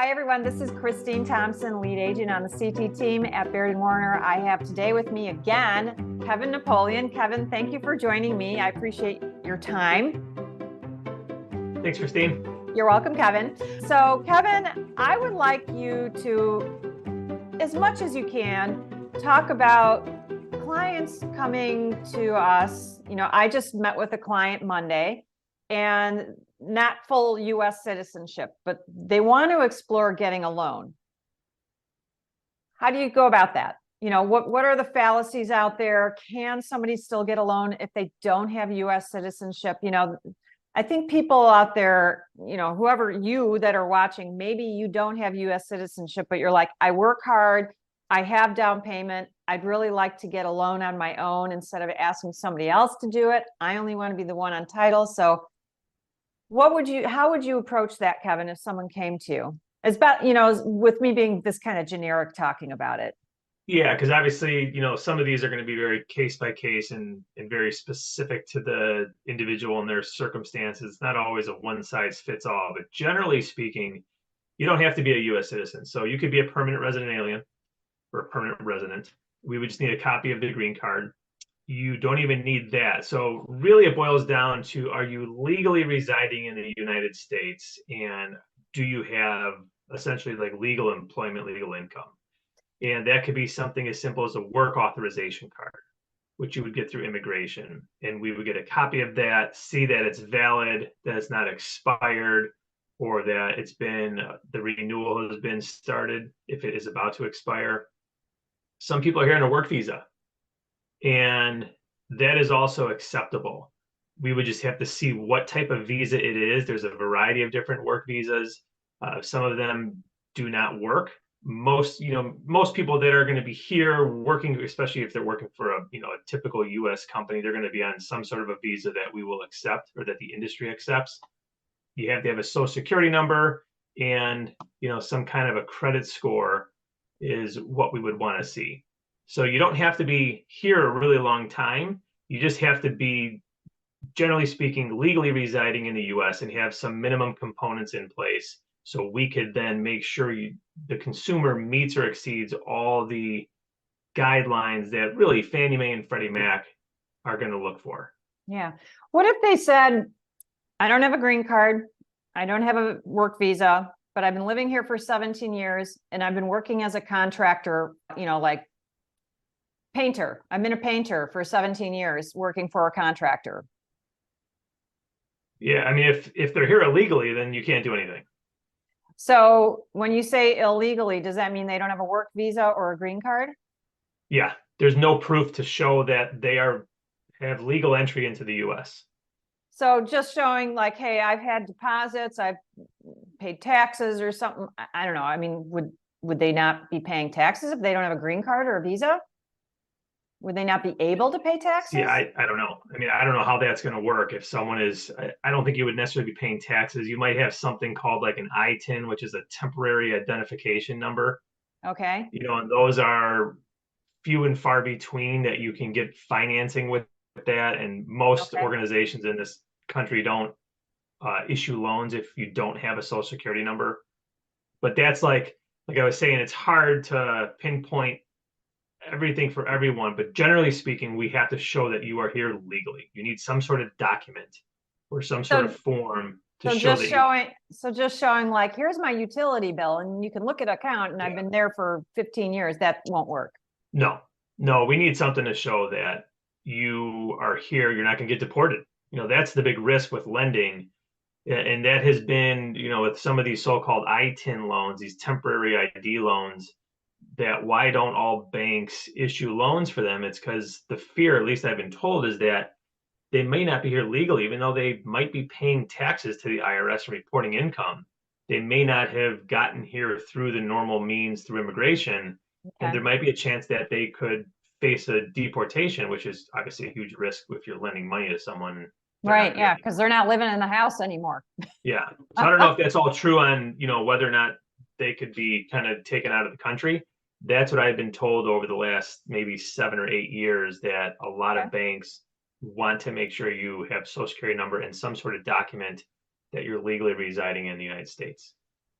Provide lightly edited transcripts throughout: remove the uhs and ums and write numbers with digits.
Hi, everyone. This is Christine Thompson, lead agent on the CT team at Baird and Warner. I have today with me again, Kevin Napoleon. Kevin, thank you for joining me. I appreciate your time. Thanks, Christine. You're welcome, Kevin. So, Kevin, I would like you to, as much as you can, talk about clients coming to us. You know, I just met with a client Monday, and not full U.S. citizenship, but they want to explore getting a loan. How do you go about that? You know, what are the fallacies out there? Can somebody still get a loan if they don't have U.S. citizenship? You know, I think people out there, you know, whoever you that are watching, maybe you don't have U.S. citizenship, but you're like, I work hard, I have down payment, I'd really like to get a loan on my own instead of asking somebody else to do it. I only want to be the one on title. So how would you approach that, Kevin, if someone came to you? It's about, you know, with me being this kind of generic talking about it. Yeah, because obviously, you know, some of these are going to be very case by case and very specific to the individual and their circumstances. It's not always a one size fits all, but generally speaking, you don't have to be a U.S. citizen. So you could be a permanent resident alien or a permanent resident. We would just need a copy of the green card. You don't even need that. So really it boils down to, are you legally residing in the United States, and do you have essentially like legal employment, legal income? And that could be something as simple as a work authorization card, which you would get through immigration. And we would get a copy of that, see that it's valid, that it's not expired, or that it's been, the renewal has been started if it is about to expire. Some people are here on a work visa, and that is also acceptable. We would just have to see what type of visa it is. There's a variety of different work visas. Some of them do not work. Most people that are going to be here working, especially if they're working for a typical U.S. company, they're going to be on some sort of a visa that we will accept or that the industry accepts. You have to have a social security number, and some kind of a credit score is what we would want to see. So you don't have to be here a really long time. You just have to be, generally speaking, legally residing in the U.S. and have some minimum components in place. So we could then make sure the consumer meets or exceeds all the guidelines that really Fannie Mae and Freddie Mac are going to look for. Yeah. What if they said, I don't have a green card, I don't have a work visa, but I've been living here for 17 years and I've been working as a contractor, like painter. I've been a painter for 17 years working for a contractor. Yeah, I mean, if they're here illegally, then you can't do anything. So when you say illegally, does that mean they don't have a work visa or a green card? Yeah, there's no proof to show that they have legal entry into the U.S. So just showing like, hey, I've had deposits, I've paid taxes or something. I don't know. I mean, would they not be paying taxes if they don't have a green card or a visa? Would they not be able to pay taxes? Yeah, I don't know. I mean, I don't know how that's going to work. If someone is, I don't think you would necessarily be paying taxes. You might have something called like an ITIN, which is a temporary identification number. Okay. And those are few and far between that you can get financing with that. And most organizations in this country don't issue loans if you don't have a social security number. But that's like I was saying, it's hard to pinpoint everything for everyone, but generally speaking, we have to show that you are here legally. You need some sort of document or some sort of form to show that just showing like, here's my utility bill and you can look at account and I've been there for 15 years. That won't work. No, we need something to show that you are here. You're not going to get deported. That's the big risk with lending. And that has been, with some of these so-called ITIN loans, these temporary ID loans, that why don't all banks issue loans for them? It's because the fear, at least I've been told, is that they may not be here legally, even though they might be paying taxes to the IRS and reporting income. They may not have gotten here through the normal means through immigration. And there might be a chance that they could face a deportation, which is obviously a huge risk if you're lending money to someone. Right. Yeah. Because they're not living in the house anymore. Yeah. So I don't know if that's all true on, whether or not they could be kind of taken out of the country. That's what I've been told over the last maybe 7 or 8 years, that a lot of banks want to make sure you have social security number and some sort of document that you're legally residing in the United States.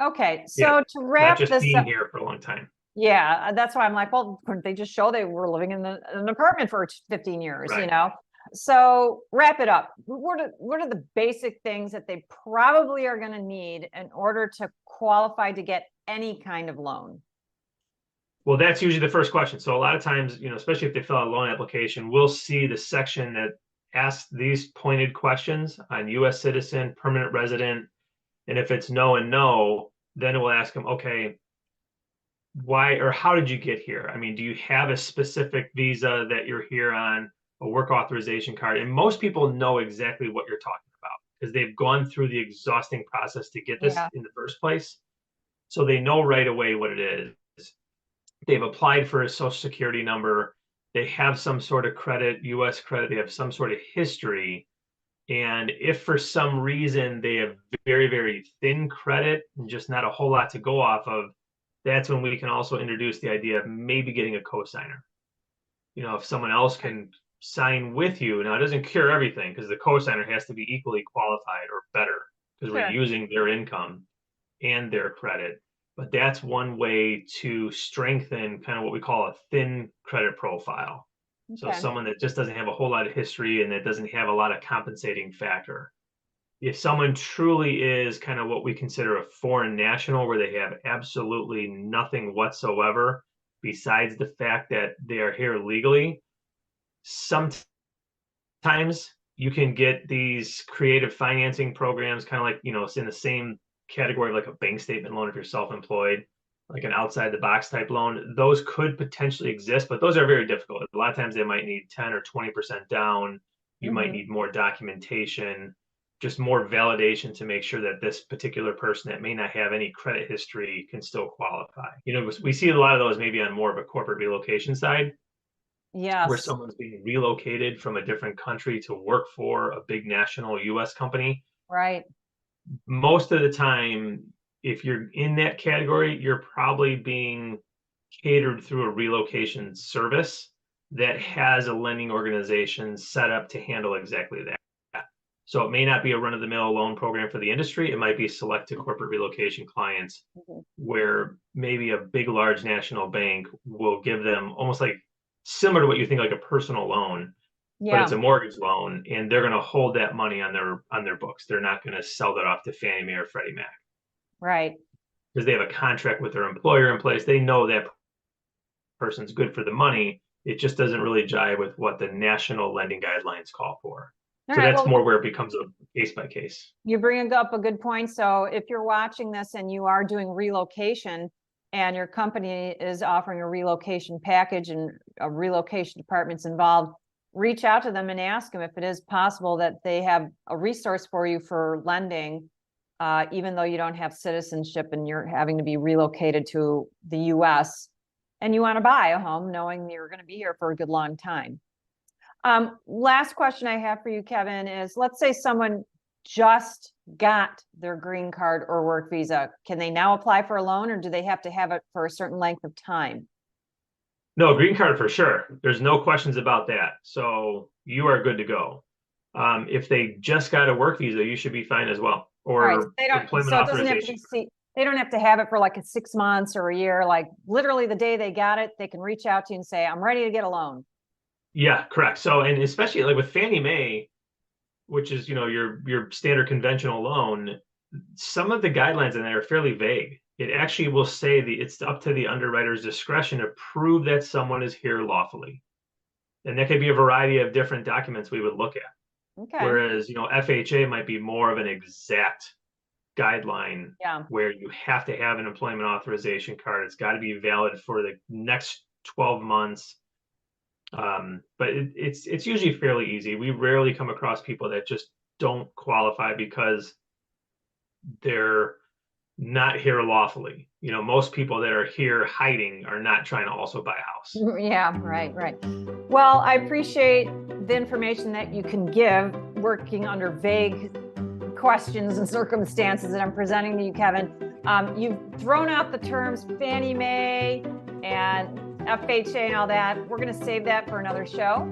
Okay, Yeah, so to not wrap just this being up, here for a long time. yeah, that's why I'm like, well, couldn't they just show they were living in an apartment for 15 years, you Right. know? So wrap it up. What are the basic things that they probably are going to need in order to qualify to get any kind of loan? Well, that's usually the first question. So a lot of times, especially if they fill out a loan application, we'll see the section that asks these pointed questions on U.S. citizen, permanent resident, and if it's no and no, then it will ask them, okay, why or how did you get here? I mean, do you have a specific visa that you're here on, a work authorization card? And most people know exactly what you're talking about because they've gone through the exhausting process to get this Yeah. in the first place. So they know right away what it is. They've applied for a social security number. They have some sort of credit, US credit. They have some sort of history. And if for some reason they have very, very thin credit and just not a whole lot to go off of, that's when we can also introduce the idea of maybe getting a cosigner. If someone else can sign with you, now it doesn't cure everything because the cosigner has to be equally qualified or better because we're Sure. using their income and their credit. But that's one way to strengthen kind of what we call a thin credit profile. So Okay. someone that just doesn't have a whole lot of history and that doesn't have a lot of compensating factor. If someone truly is kind of what we consider a foreign national, where they have absolutely nothing whatsoever besides the fact that they are here legally, sometimes you can get these creative financing programs, kind of like, it's in the same category of like a bank statement loan if you're self-employed, like an outside the box type loan. Those could potentially exist, but those are very difficult. A lot of times they might need 10 or 20% down. You might need more documentation, just more validation to make sure that this particular person that may not have any credit history can still qualify. We see a lot of those maybe on more of a corporate relocation side where Yes. someone's being relocated from a different country to work for a big national US company. Right. Most of the time, if you're in that category, you're probably being catered through a relocation service that has a lending organization set up to handle exactly that. So it may not be a run of the mill loan program for the industry. It might be select to corporate relocation clients where maybe a big, large national bank will give them almost like similar to what you think like a personal loan, but it's Yeah. a mortgage loan, and they're going to hold that money on their books. They're not going to sell that off to Fannie Mae or Freddie Mac Right. because they have a contract with their employer in place. They know that person's good for the money. It just doesn't really jive with what the national lending guidelines call for. All So right. that's Well, more where it becomes a case by case. you bring up a good point. So if you're watching this and you are doing relocation and your company is offering a relocation package and a relocation department's involved, reach out to them and ask them if it is possible that they have a resource for you for lending, even though you don't have citizenship and you're having to be relocated to the US and you want to buy a home knowing you're going to be here for a good long time. Last question I have for you, Kevin, is let's say someone just got their green card or work visa. Can they now apply for a loan, or do they have to have it for a certain length of time? No, green card for sure. There's no questions about that. So you are good to go. If they just got a work visa, you should be fine as well. All right. Or They don't, employment so it doesn't have to authorization. be, they don't have to have it for like 6 months or a year. Like literally the day they got it, they can reach out to you and say, I'm ready to get a loan. Yeah, correct. So, and especially like with Fannie Mae, which is, your standard conventional loan, some of the guidelines in there are fairly vague. It actually will say it's up to the underwriter's discretion to prove that someone is here lawfully. And that could be a variety of different documents we would look at. Okay. Whereas, FHA might be more of an exact guideline where you have to have an employment authorization card. It's got to be valid for the next 12 months. But it's usually fairly easy. We rarely come across people that just don't qualify because they're not here lawfully. Most people that are here hiding are not trying to also buy a house. Yeah, right. Well, I appreciate the information that you can give working under vague questions and circumstances that I'm presenting to you, Kevin. You've thrown out the terms Fannie Mae and FHA and all that. We're going to save that for another show.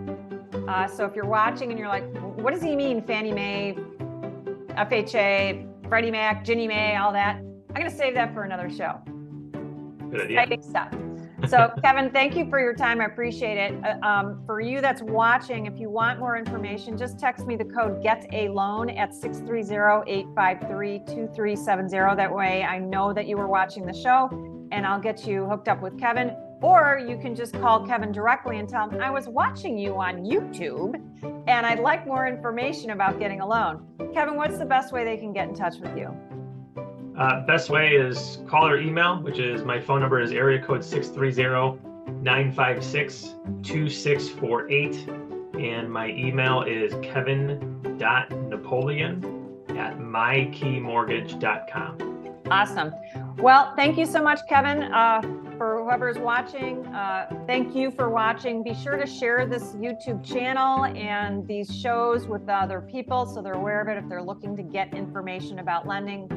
So if you're watching and you're like, what does he mean, Fannie Mae, FHA, Freddie Mac, Ginnie Mae, all that? I'm going to save that for another show. Good idea. Exciting stuff. So Kevin, thank you for your time. I appreciate it. For you that's watching, if you want more information, just text me the code GET-A-LOAN at 630-853-2370. That way I know that you were watching the show and I'll get you hooked up with Kevin. Or you can just call Kevin directly and tell him, I was watching you on YouTube and I'd like more information about getting a loan. Kevin, what's the best way they can get in touch with you? Best way is call or email, which is my phone number is area code 630-956-2648. And my email is kevin.napoleon@mykeymortgage.com. Awesome. Well, thank you so much, Kevin. For whoever's watching, thank you for watching. Be sure to share this YouTube channel and these shows with other people so they're aware of it if they're looking to get information about lending.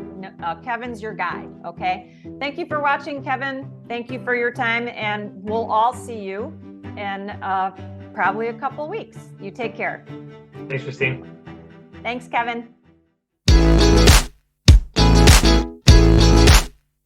Kevin's your guy, okay? Thank you for watching, Kevin. Thank you for your time, and we'll all see you in probably a couple weeks. You take care. Thanks, Christine. Thanks, Kevin.